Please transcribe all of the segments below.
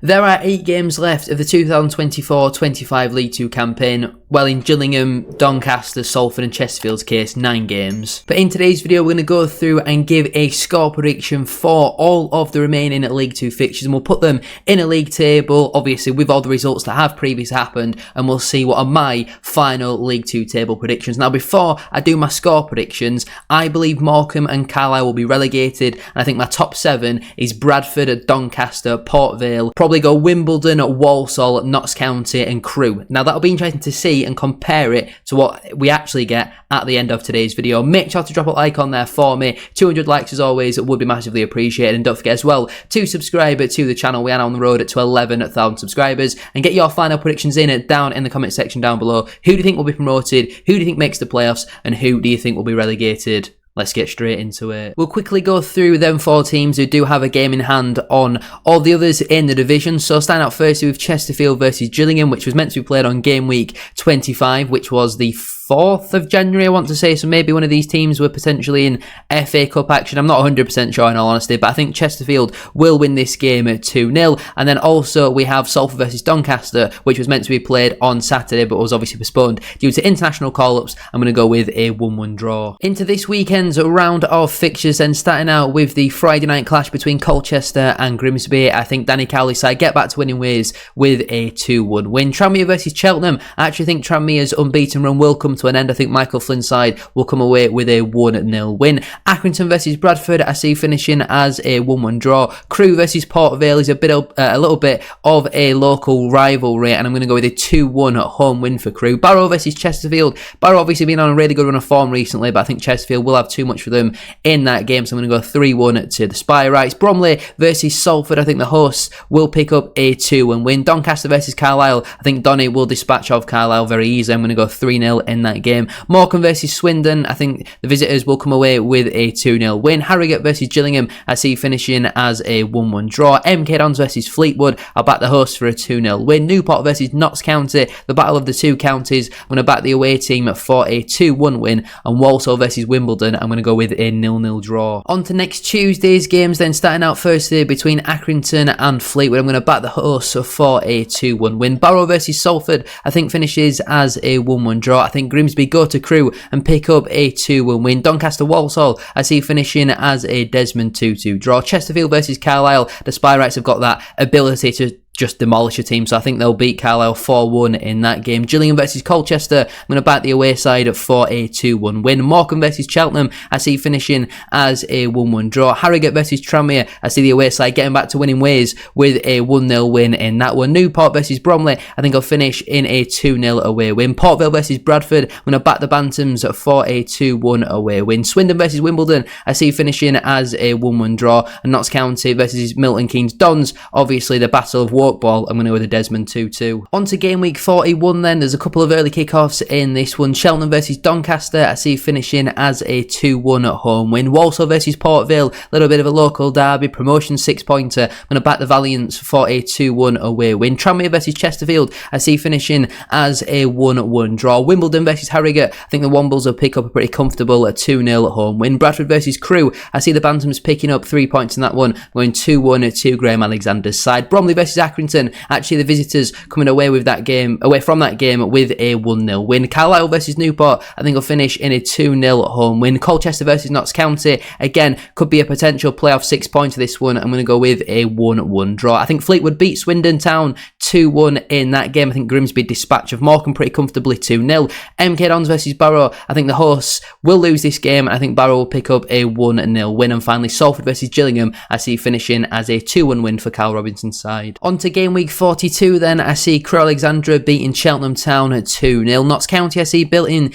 There are 8 games left of the 2024-25 League 2 campaign, while in Gillingham, Doncaster, Salford and Chesterfield's case, 9 games. But in today's video we're going to go through and give a score prediction for all of the remaining League 2 fixtures, and we'll put them in a league table, obviously with all the results that have previously happened, and we'll see what are my final League 2 table predictions. Now before I do my score predictions, I believe Morecambe and Carlisle will be relegated, and I think my top 7 is Bradford, Doncaster, Port Vale, probably go Wimbledon, Walsall, Notts County and Crewe. Now that'll be interesting to see and compare it to what we actually get at the end of today's video. Make sure to drop a like on there for me. 200 likes as always would be massively appreciated, and don't forget as well to subscribe to the channel. We are on the road to 11,000 subscribers, and get your final predictions in down in the comment section down below. Who do you think will be promoted? Who do you think makes the playoffs? And who do you think will be relegated? Let's get straight into it. We'll quickly go through them 4 teams who do have a game in hand on all the others in the division. So starting out firstly with Chesterfield versus Gillingham, which was meant to be played on game week 25, which was the 4th of January, I want to say. So maybe one of these teams were potentially in FA Cup action. I'm not 100% sure in all honesty, but I think Chesterfield will win this game at 2-0. And then also we have Salford versus Doncaster, which was meant to be played on Saturday, but was obviously postponed due to international call-ups. I'm going to go with a 1-1 draw. Into this weekend's round of fixtures, then starting out with the Friday night clash between Colchester and Grimsby. I think Danny Cowley's side get back to winning ways with a 2-1 win. Tranmere versus Cheltenham. I actually think Tranmere's unbeaten run will come to an end. I think Michael Flynn's side will come away with a 1-0 win. Accrington versus Bradford, I see finishing as a 1-1 draw. Crewe versus Port Vale is a little bit of a local rivalry, and I'm going to go with a 2-1 home win for Crewe. Barrow versus Chesterfield. Barrow obviously been on a really good run of form recently, but I think Chesterfield will have too much for them in that game, so I'm going to go 3-1 to the Spy-Rights. Bromley versus Salford, I think the hosts will pick up a 2-1 win. Doncaster versus Carlisle, I think Donny will dispatch off Carlisle very easily. I'm going to go 3-0 in that game. Morecambe versus Swindon, I think the visitors will come away with a 2-0 win. Harrogate versus Gillingham, I see finishing as a 1-1 draw. MK Dons versus Fleetwood, I'll back the hosts for a 2-0 win. Newport versus Notts County, the battle of the 2 counties, I'm going to back the away team for a 2-1 win. And Walsall versus Wimbledon, I'm going to go with a 0-0 draw. On to next Tuesday's games then, starting out firstly between Accrington and Fleetwood. I'm going to back the hosts for a 2-1 win. Barrow versus Salford, I think finishes as a 1-1 draw. I think Grimsby go to Crewe and pick up a 2-1 win. Doncaster Walsall, I see finishing as a Desmond 2-2 draw. Chesterfield versus Carlisle, the Spy-Rights have got that ability to just demolish a team, so I think they'll beat Carlisle 4-1 in that game. Gillingham versus Colchester, I'm going to back the away side for a 2-1 win. Morecambe versus Cheltenham, I see finishing as a 1-1 draw. Harrogate versus Tranmere, I see the away side getting back to winning ways with a 1-0 win in that one. Newport versus Bromley, I think I'll finish in a 2-0 away win. Port Vale versus Bradford, I'm going to back the Bantams for a 2-1 away win. Swindon versus Wimbledon, I see finishing as a 1-1 draw. And Notts County versus Milton Keynes Dons, obviously the battle of ball, I'm going to go with a Desmond 2-2. On to game week 41 then, there's a couple of early kickoffs in this one. Cheltenham versus Doncaster, I see finishing as a 2-1 home win. Walsall versus Port Vale, a little bit of a local derby, promotion 6-pointer. I'm going to back the Valiants for a 2-1 away win. Tranmere versus Chesterfield, I see finishing as a 1-1 draw. Wimbledon versus Harrogate, I think the Wombles will pick up a pretty comfortable 2-0 home win. Bradford versus Crewe, I see the Bantams picking up 3 points in that one, going 2-1 to Graham Alexander's side. Bromley versus Accrington, actually the visitors coming away from that game with a 1-0 win. Carlisle versus Newport, I think will finish in a 2-0 home win. Colchester versus Notts County, again could be a potential playoff 6-pointer this one. I'm going to go with a 1-1 draw. I think Fleetwood beat Swindon Town 2-1 in that game. I think Grimsby dispatch of Morecambe pretty comfortably 2-0. MK Dons versus Barrow, I think the hosts will lose this game, and I think Barrow will pick up a 1-0 win. And finally Salford versus Gillingham, I see finishing as a 2-1 win for Carl Robinson's side. On to game week 42 then, I see Crewe Alexandra beating Cheltenham Town at 2-0. Notts County, I see beating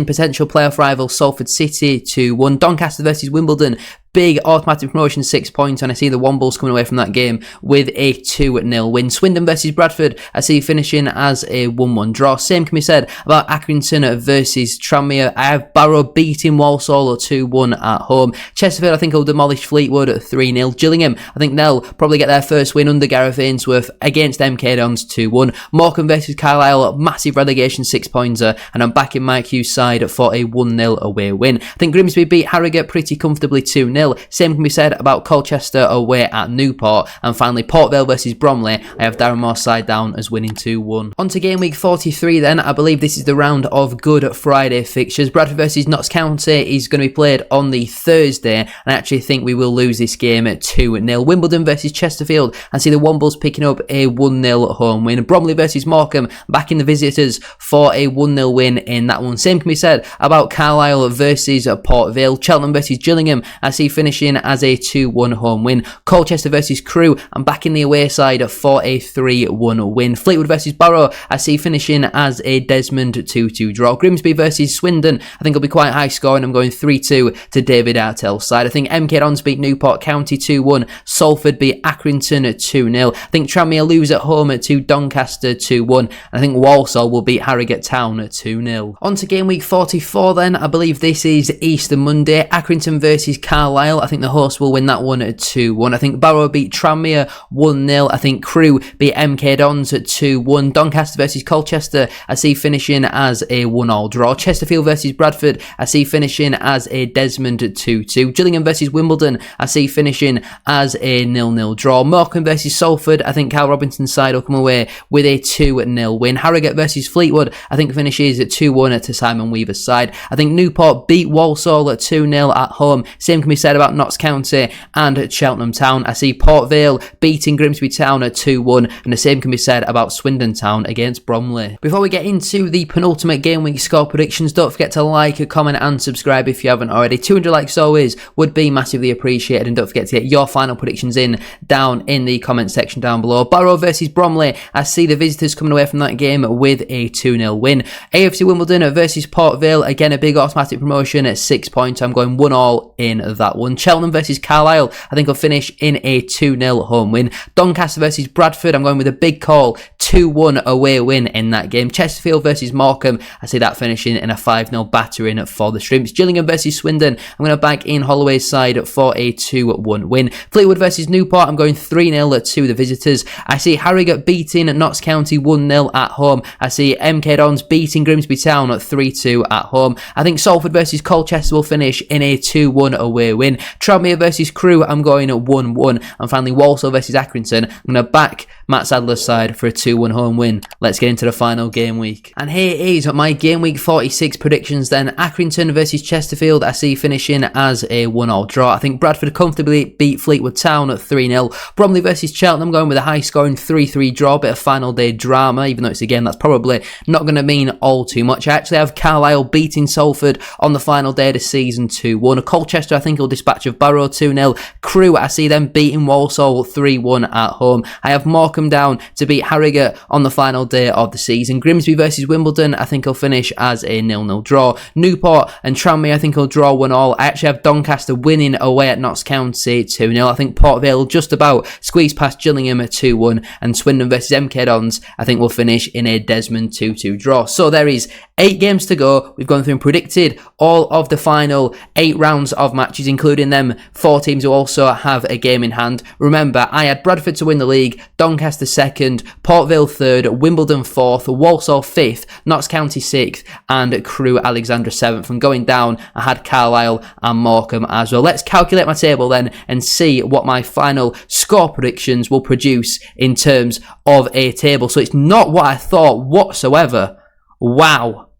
potential playoff rival Salford City 2-1. Doncaster versus Wimbledon, big automatic promotion 6 points, and I see the Wombles coming away from that game with a 2-0 win. Swindon versus Bradford, I see finishing as a 1-1 draw. Same can be said about Accrington versus Tranmere. I have Barrow beating Walsall 2-1 at home. Chesterfield, I think, will demolish Fleetwood at 3-0. Gillingham, I think they'll probably get their first win under Gareth Ainsworth against MK Dons 2-1. Morecambe versus Carlisle, massive relegation 6-pointer, and I'm backing Mike Hughes' side for a 1-0 away win. I think Grimsby beat Harrogate pretty comfortably 2-0. 2-0. Same can be said about Colchester away at Newport. And finally, Port Vale versus Bromley. I have Darren Moore's side down as winning 2-1. On to game week 43 then. I believe this is the round of Good Friday fixtures. Bradford versus Notts County is going to be played on the Thursday. And I actually think we will lose this game at 2-0. Wimbledon versus Chesterfield. I see the Wombles picking up a 1-0 home win. Bromley versus Morecambe backing the visitors for a 1-0 win in that one. Same can be said about Carlisle versus Port Vale. Cheltenham versus Gillingham. I see finishing as a 2-1 home win. Colchester versus Crewe. I'm backing the away side for a 3-1 win. Fleetwood versus Barrow. I see finishing as a Desmond 2-2 draw. Grimsby versus Swindon. I think it'll be quite high scoring. I'm going 3-2 to David Artell's side. I think MK Dons beat Newport County 2-1. Salford beat Accrington 2-0. I think Tranmere lose at home to Doncaster 2-1. And I think Walsall will beat Harrogate Town 2-0. On to game week 44 then. I believe this is Easter Monday. Accrington versus Carlisle. I think the hosts will win that one at 2-1. I think Barrow beat Tranmere 1-0. I think Crewe beat MK Dons at 2-1. Doncaster versus Colchester. I see finishing as a 1-1 draw. Chesterfield versus Bradford. I see finishing as a Desmond 2-2. Gillingham versus Wimbledon. I see finishing as a 0-0 draw. Morecambe versus Salford. I think Cal Robinson's side will come away with a 2-0 win. Harrogate versus Fleetwood. I think finishes at 2-1 to Simon Weaver's side. I think Newport beat Walsall at 2-0 at home. Same can be said about Notts County and Cheltenham Town. I see Port Vale beating Grimsby Town at 2-1, and the same can be said about Swindon Town against Bromley. Before we get into the penultimate game week score predictions, don't forget to like, comment and subscribe if you haven't already. 200 likes always would be massively appreciated, and don't forget to get your final predictions in down in the comment section down below. Barrow versus Bromley. I see the visitors coming away from that game with a 2-0 win. AFC Wimbledon versus Port Vale. Again, a big automatic promotion at 6 points. I'm going 1-1 in that one. Cheltenham versus Carlisle. I think I'll finish in a 2-0 home win. Doncaster versus Bradford. I'm going with a big call. 2-1 away win in that game. Chesterfield versus Morecambe. I see that finishing in a 5-0 battering for the Shrimps. Gillingham versus Swindon. I'm going to back in Holloway's side for a 2-1 win. Fleetwood versus Newport. I'm going 3-0 to the visitors. I see Harrogate beating Notts County 1-0 at home. I see MK Dons beating Grimsby Town at 3-2 at home. I think Salford versus Colchester will finish in a 2-1 away win. Tranmere versus Crewe. I'm going at 1-1. And finally, Walsall versus Accrington. I'm going to back Matt Sadler's side for a 2-1 home win. Let's get into the final game week. And here is my game week 46 predictions then. Accrington versus Chesterfield. I see finishing as a 1-1 draw. I think Bradford comfortably beat Fleetwood Town at 3-0. Bromley versus Cheltenham. Going with a high scoring 3-3 draw. Bit of final day drama, even though it's a game that's probably not going to mean all too much. I actually have Carlisle beating Salford on the final day of the season 2-1. Colchester, I think, will dispatch of Barrow 2-0. Crewe, I see them beating Walsall 3-1 at home. I have Morecambe down to beat Harrogate on the final day of the season. Grimsby versus Wimbledon, I think will finish as a 0-0 draw. Newport and Tranmere, I think will draw 1-1. I actually have Doncaster winning away at Notts County 2-0. I think Port Vale just about squeeze past Gillingham at 2-1. And Swindon versus MK Dons, I think will finish in a Desmond 2-2 draw. So there is 8 games to go. We've gone through and predicted all of the final 8 rounds of matches, including them 4 teams who also have a game in hand. Remember, I had Bradford to win the league, Doncaster 2nd, Port Vale 3rd, Wimbledon 4th, Walsall 5th, Notts County 6th, and Crewe Alexandra 7th. From going down, I had Carlisle and Morecambe as well. Let's calculate my table then and see what my final score predictions will produce in terms of a table. So it's not what I thought whatsoever. Wow.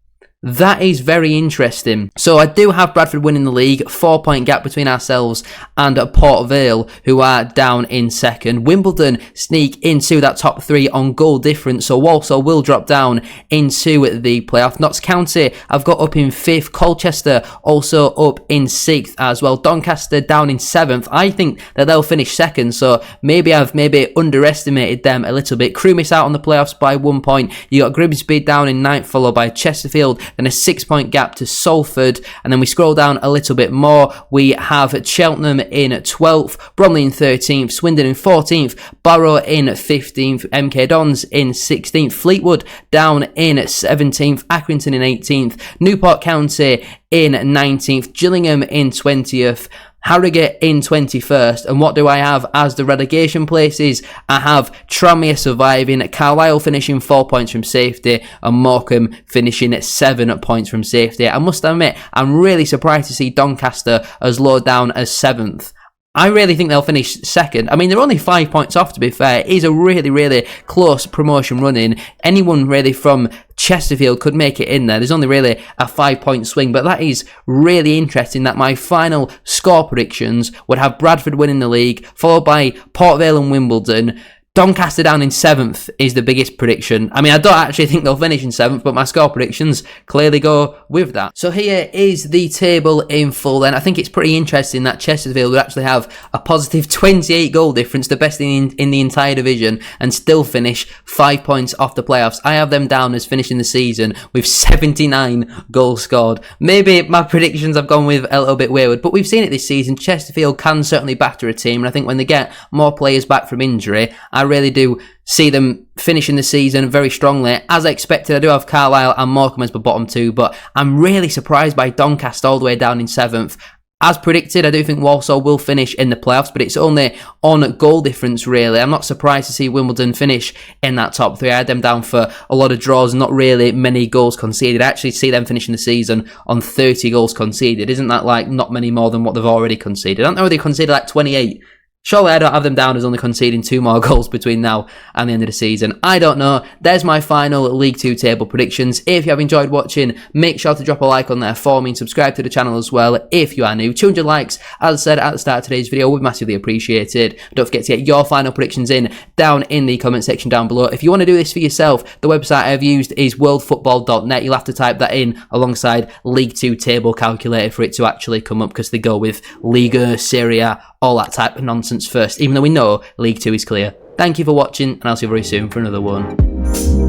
That is very interesting. So I do have Bradford winning the league, 4-point gap between ourselves and Port Vale, who are down in 2nd. Wimbledon sneak into that top 3 on goal difference, so Walsall will drop down into the playoff. Notts County I've got up in 5th. Colchester also up in 6th as well. Doncaster down in 7th. I think that they'll finish 2nd, so maybe I've underestimated them a little bit. Crewe miss out on the playoffs by 1 point. You got Grimsby down in 9th, followed by Chesterfield. Then a 6-point gap to Salford, and then we scroll down a little bit more. We have Cheltenham in 12th, Bromley in 13th, Swindon in 14th, Barrow in 15th, MK Dons in 16th, Fleetwood down in 17th, Accrington in 18th, Newport County in 19th, Gillingham in 20th, Harrogate in 21st, and what do I have as the relegation places? I have Tranmere surviving, Carlisle finishing 4 points from safety, and Morecambe finishing at 7 points from safety. I must admit, I'm really surprised to see Doncaster as low down as 7th. I really think they'll finish second. I mean, they're only 5 points off, to be fair. It is a really, really close promotion run-in. Anyone really from Chesterfield could make it in there. There's only really a 5-point swing, but that is really interesting that my final score predictions would have Bradford winning the league, followed by Port Vale and Wimbledon. Doncaster down in 7th is the biggest prediction. I mean, I don't actually think they'll finish in 7th, but my score predictions clearly go with that. So here is the table in full then. I think it's pretty interesting that Chesterfield would actually have a positive 28 goal difference, the best in the entire division, and still finish 5 points off the playoffs. I have them down as finishing the season with 79 goals scored. Maybe my predictions I've gone with a little bit wayward, but we've seen it this season. Chesterfield can certainly batter a team, and I think when they get more players back from injury, I really do see them finishing the season very strongly. As I expected, I do have Carlisle and Morecambe as my bottom two, but I'm really surprised by Doncaster all the way down in 7th. As predicted, I do think Walsall will finish in the playoffs, but it's only on goal difference, really. I'm not surprised to see Wimbledon finish in that top three. I had them down for a lot of draws and not really many goals conceded. I actually see them finishing the season on 30 goals conceded. Isn't that like not many more than what they've already conceded? I don't know if they conceded like 28. Surely I don't have them down as only conceding 2 more goals between now and the end of the season. I don't know. There's my final League 2 table predictions. If you have enjoyed watching, make sure to drop a like on there for me and subscribe to the channel as well if you are new. 200 likes, as I said at the start of today's video, would be massively appreciated. Don't forget to get your final predictions in down in the comment section down below. If you want to do this for yourself, the website I've used is worldfootball.net. You'll have to type that in alongside League 2 table calculator for it to actually come up, because they go with Liga, Serie A, all that type of nonsense first, even though we know League 2 is clear. Thank you for watching, and I'll see you very soon for another one.